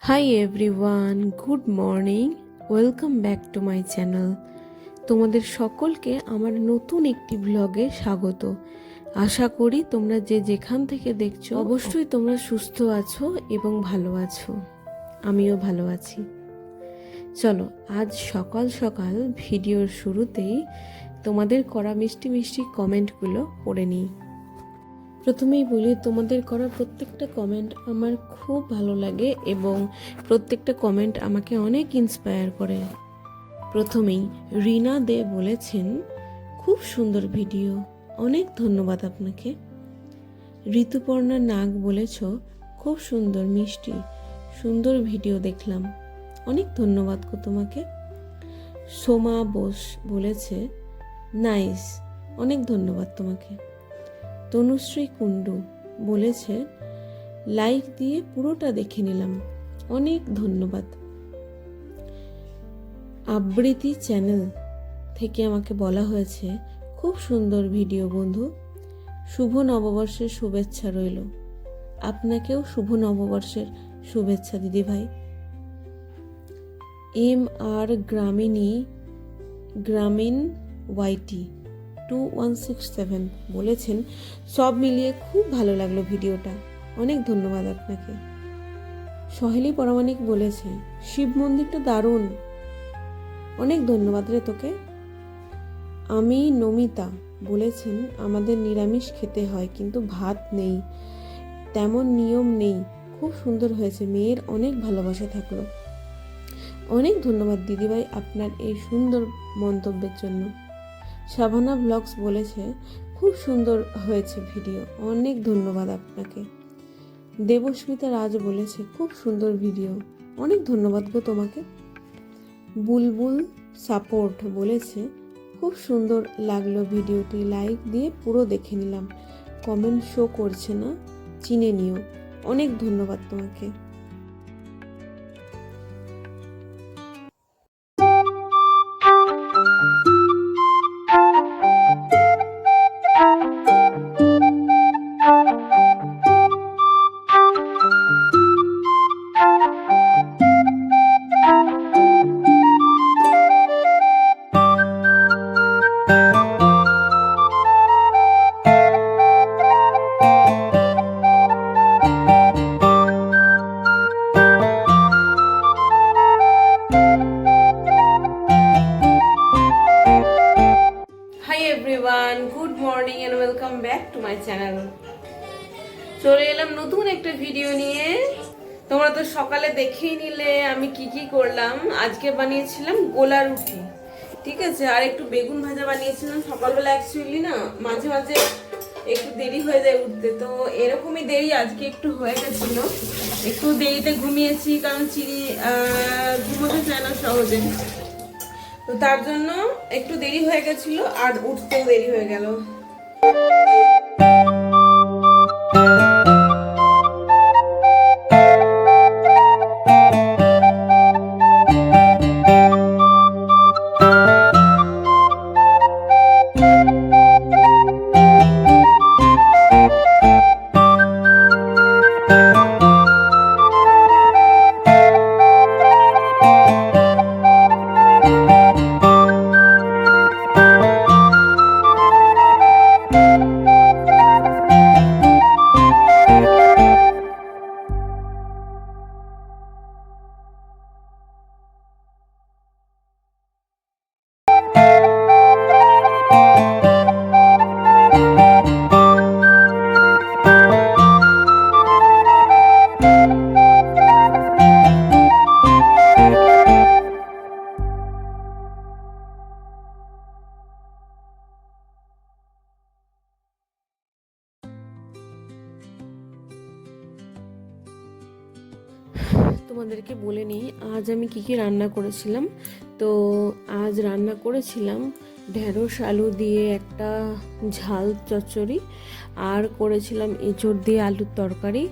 Hi everyone, good morning, welcome back to my channel. তোমাদের সকলকে আমার নতুন একটি ব্লগে স্বাগত। আশা করি তোমরা যে যেখান থেকে দেখছো অবশ্যই তোমরা সুস্থ আছো এবং ভালো আছো। আমিও ভালো আছি। চলো আজ সকাল সকাল ভিডিওর শুরুতেই তোমাদের করা মিষ্টি মিষ্টি কমেন্টগুলো পড়ে নিই। প্রথমেই বলি, তোমাদের করা প্রত্যেকটা কমেন্ট আমার খুব ভালো লাগে এবং প্রত্যেকটা কমেন্ট আমাকে অনেক ইন্সপায়ার করে। প্রথমেই রিনা দে বলেছেন, খুব সুন্দর ভিডিও, অনেক ধন্যবাদ আপনাকে। ঋতুপর্ণা নাগ বলেছ, খুব সুন্দর মিষ্টি সুন্দর ভিডিও দেখলাম, অনেক ধন্যবাদ গো তোমাকে। সোমা বোস বলেছে, নাইস, অনেক ধন্যবাদ তোমাকে। তনুশ্রী কুণ্ডু বলেছে, লাইক দিয়ে পুরোটা দেখে নিলাম, অনেক ধন্যবাদ। আবৃত্তি চ্যানেল থেকে আমাকে বলা হয়েছে, খুব সুন্দর ভিডিও বন্ধু, শুভ নববর্ষের শুভেচ্ছা রইল। আপনাকেও শুভ নববর্ষের শুভেচ্ছা দিদিভাই। আর গ্রামীণ ওয়াইটি 2167 বলেছেন, সব মিলিয়ে খুব ভালো লাগলো ভিডিওটা, অনেক ধন্যবাদ আপনাকে। সহেলি পরামানিক বলেছে, শিব মন্দিরটা দারুণ, অনেক ধন্যবাদ রে তোকে। আমি নমিতা বলেছেন, আমাদের নিরামিষ খেতে হয় কিন্তু ভাত নেই, তেমন নিয়ম নেই, খুব সুন্দর হয়েছে, মেয়ের অনেক ভালোবাসা থাকলো। অনেক ধন্যবাদ দিদিভাই আপনার এই সুন্দর মন্তব্যের জন্য। শাভানা ব্লগস বলেছে, খুব সুন্দর হয়েছে ভিডিও, অনেক ধন্যবাদ আপনাকে। দেবস্মিতা রাজ বলেছে, খুব সুন্দর ভিডিও, অনেক ধন্যবাদ গো তোমাকে। বুলবুল সাপোর্ট বলেছে, খুব সুন্দর লাগলো ভিডিওটি, লাইক দিয়ে পুরো দেখে নিলাম, কমেন্ট শো করছে না, চিনে নিও, অনেক ধন্যবাদ তোমাকে। Everyone, good morning and welcome back to my channel. চলে এলাম নতুন একটা ভিডিও নিয়ে। তোমরা তো সকালে দেখেই নিলে আমি কি কি করলাম। আজকে বানিয়েছিলাম গোলা রুটি, ঠিক আছে, আর একটু বেগুন ভাজা বানিয়েছিলাম। সকালবেলা অ্যাকচুয়ালি না মাঝে মাঝে একটু দেরি হয়ে যায় উঠতে, তো এরকমই দেরি আজকে একটু হয়ে গেছিল। একটু দেরিতে ঘুমিয়েছি কারণ চিনি ঘুমোতে চায় না সহজে, তো তার জন্য একটু দেরি হয়ে গেছিল আর উঠতেও দেরি হয়ে গেল। তোমাদেরকে বলে নিই আজ আমি কি কি রান্না করেছিলাম। তো আজ রান্না করেছিলাম ঢেঁড়স আলু দিয়ে একটা ঝাল চচ্চড়ি, আর করেছিলাম এঁচড় দিয়ে আলুর তরকারি,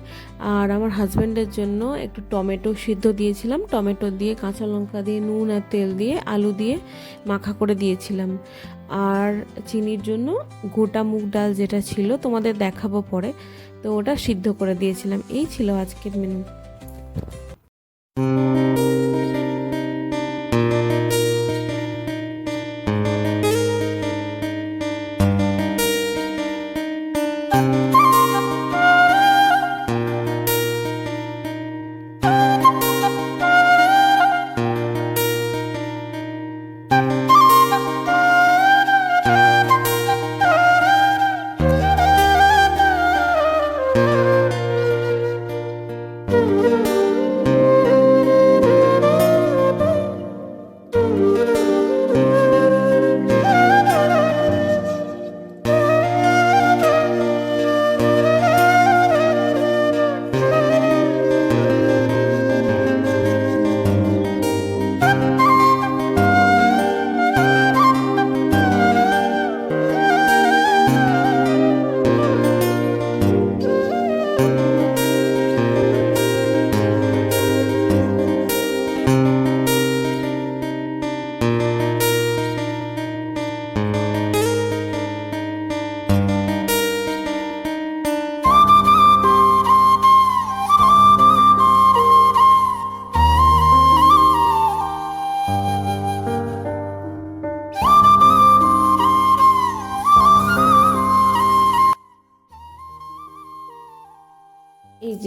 আর আমার হাজব্যান্ডের জন্য একটু টমেটো সিদ্ধ দিয়েছিলাম, টমেটো দিয়ে কাঁচা লঙ্কা দিয়ে নুন আর তেল দিয়ে আলু দিয়ে মাখা করে দিয়েছিলাম। আর চিনির জন্য গোটা মুগ ডাল যেটা ছিল, তোমাদের দেখাবো পরে, তো ওটা সিদ্ধ করে দিয়েছিলাম। এই ছিল আজকের মেনু।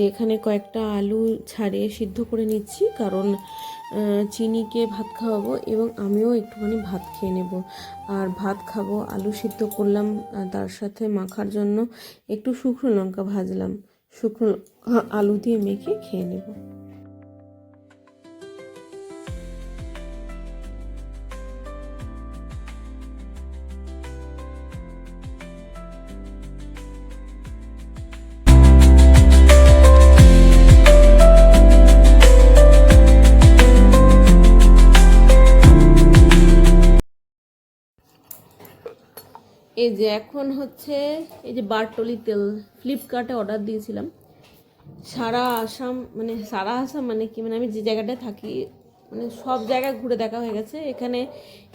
যে এখানে কয়েকটা আলু ছাড়িয়ে সিদ্ধ করে নিচ্ছি, কারণ চিনিকে ভাত খাওয়াবো এবং আমিও একটুখানি ভাত খেয়ে নেব। আর ভাত খাবো, আলু সিদ্ধ করলাম, তার সাথে মাখার জন্য একটু শুকনো লঙ্কা ভাজলাম, শুকনো আলু দিয়ে মেখে খেয়ে নেব। এই যে এখন হচ্ছে এই যে বারটলি তেল ফ্লিপকার্টে অর্ডার দিয়েছিলাম। সারা আসাম মানে কি, মানে আমি যে জায়গাটায় থাকি মানে সব জায়গায় ঘুরে দেখা হয়ে গেছে, এখানে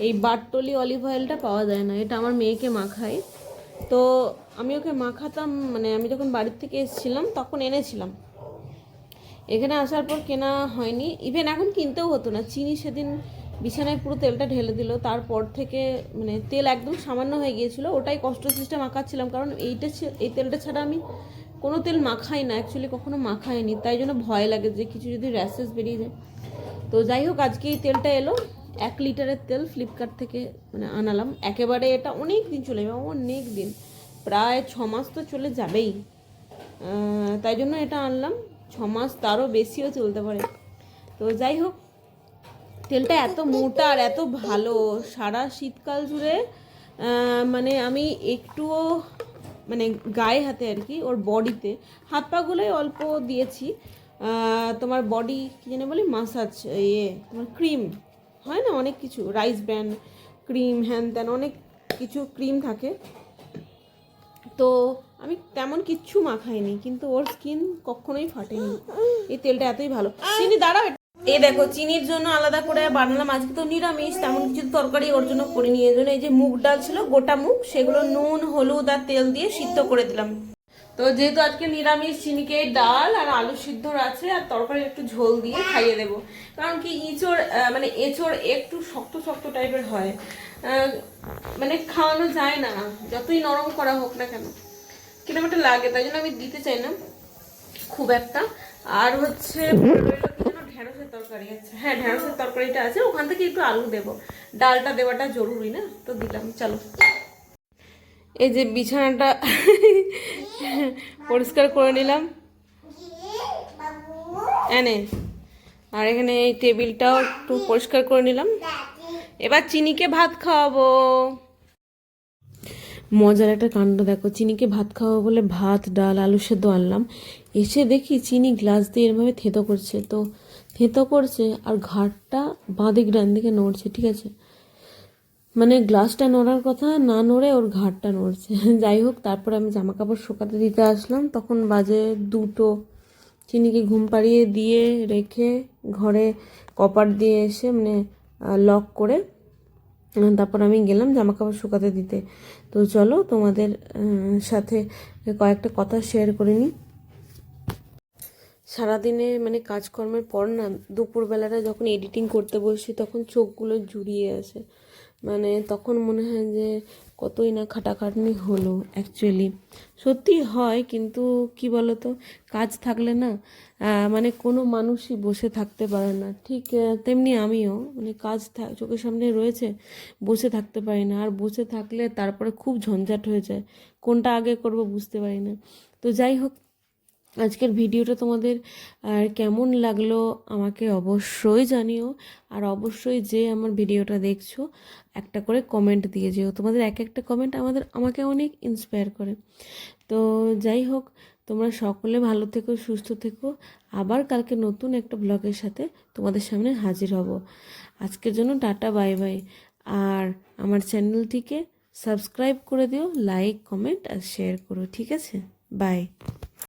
এই বারটলি অলিভ অয়েলটা পাওয়া যায় না। এটা আমার মেয়েকে মাখাই, তো আমি ওকে মাখাতাম, মানে আমি যখন বাড়ির থেকে এসেছিলাম তখন এনেছিলাম। এখানে আসার পর কেনা হয়নি, ইভেন এখন কিনতেও হতো না। চিনি সেদিন বিছানায় পুরো তেলটা ঢেলে দিল, তারপর থেকে মানে তেল একদম সামান্য হয়ে গিয়েছিলো। ওটাই কষ্ট সিস্টেম মাখাচ্ছিলাম, কারণ এই তেলটা ছাড়া আমি কোনো তেল মাখাই না, অ্যাকচুয়ালি কখনো মাখাইনি, তাই জন্য ভয় লাগে যে কিছু যদি র্যাশেস বেরিয়ে যায়। তো যাই হোক, আজকে এই তেলটা এলো, 1 লিটারের তেল ফ্লিপকার্ট থেকে মানে আনালাম। একেবারে এটা অনেক দিন চলে যাবে, অনেক দিন, প্রায় 6 মাস তো চলে যাবেই। তাই জন্য এটা আনলাম, 6 মাস তারও বেশিও চলতে পারে। তো যাই হোক, তেলটা এত মোটা আর এত ভালো, সারা শীতকাল জুড়ে মানে আমি একটুও মানে গায়ে হাতে আর কি, ওর বডিতে, হাত পাগুলোই অল্প দিয়েছি। তোমার বডি কী জানি বলি, মাসাজ, তোমার ক্রিম হয় না, অনেক কিছু, রাইস ব্র্যান্ড ক্রিম, হ্যান ত্যান অনেক কিছু ক্রিম থাকে, তো আমি তেমন কিচ্ছু মাখাইনি, কিন্তু ওর স্কিন কখনোই ফাটেনি। এই তেলটা এতই ভালো। চিনি দাঁড়াও, এই দেখো চিনির জন্য আলাদা করে বানালাম। আজকে তো নিরামিষ, তেমন কিছু তরকারি ওর জন্য করিনি। এই জন্য এই যে মুগ ডাল ছিল, গোটা মুগ, সেগুলো নুন হলুদ আর তেল দিয়ে সিদ্ধ করে দিলাম। তো যেহেতু আজকে নিরামিষ, চিনিকে ডাল আর আলু সিদ্ধ আছে, আর তরকারি একটু ঝোল দিয়ে খাইয়ে দেবো। কারণ কি, মানে এঁচড় একটু শক্ত শক্ত টাইপের হয়, মানে খাওয়ানো যায় না, যতই নরম করা হোক না কেন, কিরকম একটা লাগে, তাই জন্য আমি দিতে চাই না খুব একটা। আর হচ্ছে ঢেঁড়সের তরকারি আছে, হ্যাঁ ঢেঁড়সের তরকারিটা আছে, ওখান থেকে একটু আলু দেবো, ডালটা দেওয়াটা জরুরি না, তো দিলাম। চলো, এই যে বিছানাটা পরিষ্কার করে নিলাম এনে, আর এখানে এই টেবিলটাও একটু পরিষ্কার করে নিলাম। এবার চিনিকে ভাত খাওয়াবো। মজার একটা কাণ্ড দেখো, চিনিকে ভাত খাওয়াবো বলে ভাত ডাল আলু সেদ্ধ আনলাম, এসে দেখি চিনি গ্লাস দিয়ে এরভাবে থেঁতো করছে, তো থেঁতো করছে আর ঘাটটা বাঁদিক ডান দিকে নড়ছে, ঠিক আছে, মানে গ্লাসটা নড়ার কথা না নড়ে ওর ঘাটটা নড়ছে। যাই হোক, তারপর আমি জামা কাপড় শুকাতে দিতে আসলাম, তখন বাজে 2টো। চিনিকে ঘুম পাড়িয়ে দিয়ে রেখে ঘরে কপার দিয়ে এসে মানে লক করে তারপর আমি গেলাম জামা কাপড় শুকাতে দিতে। তো চলো তোমাদের সাথে কয়েকটা কথা শেয়ার করে নিই। সারাদিনে মানে কাজকর্মের পর না, দুপুরবেলাটা যখন এডিটিং করতে বসি তখন চোখগুলো জুড়িয়ে আসে, মানে তখন মনে হয় যে কতই না খাটাখাটনি হলো। অ্যাকচুয়ালি সত্যি হয়, কিন্তু কি বলতো, কাজ থাকলে না মানে কোনো মানুষই বসে থাকতে পারে না, ঠিক তেমনি আমিও, মানে কাজ চোখের সামনে রয়েছে, বসে থাকতে পারি না। আর বসে থাকলে তারপরে খুব ঝঞ্ঝাট হয়ে যায়, কোনটা আগে করব বুঝতে পারি না। তো যাই হোক, আজকের ভিডিওটা তোমাদের আর কেমন লাগলো আমাকে অবশ্যই জানিও, আর অবশ্যই যে আমার ভিডিওটা দেখছো একটা করে কমেন্ট দিয়ে যেও। তোমাদের এক একটা কমেন্ট আমাকে অনেক ইন্সপায়ার করে। তো যাই হোক, তোমরা সকলে ভালো থেকো, সুস্থ থেকো। আবার কালকে নতুন একটা ব্লগের সাথে তোমাদের সামনে হাজির হব। আজকের জন্য টাটা, বাই বাই। আর আমার চ্যানেলটিকে সাবস্ক্রাইব করে দিও, লাইক কমেন্ট আর শেয়ার করো, ঠিক আছে? বাই।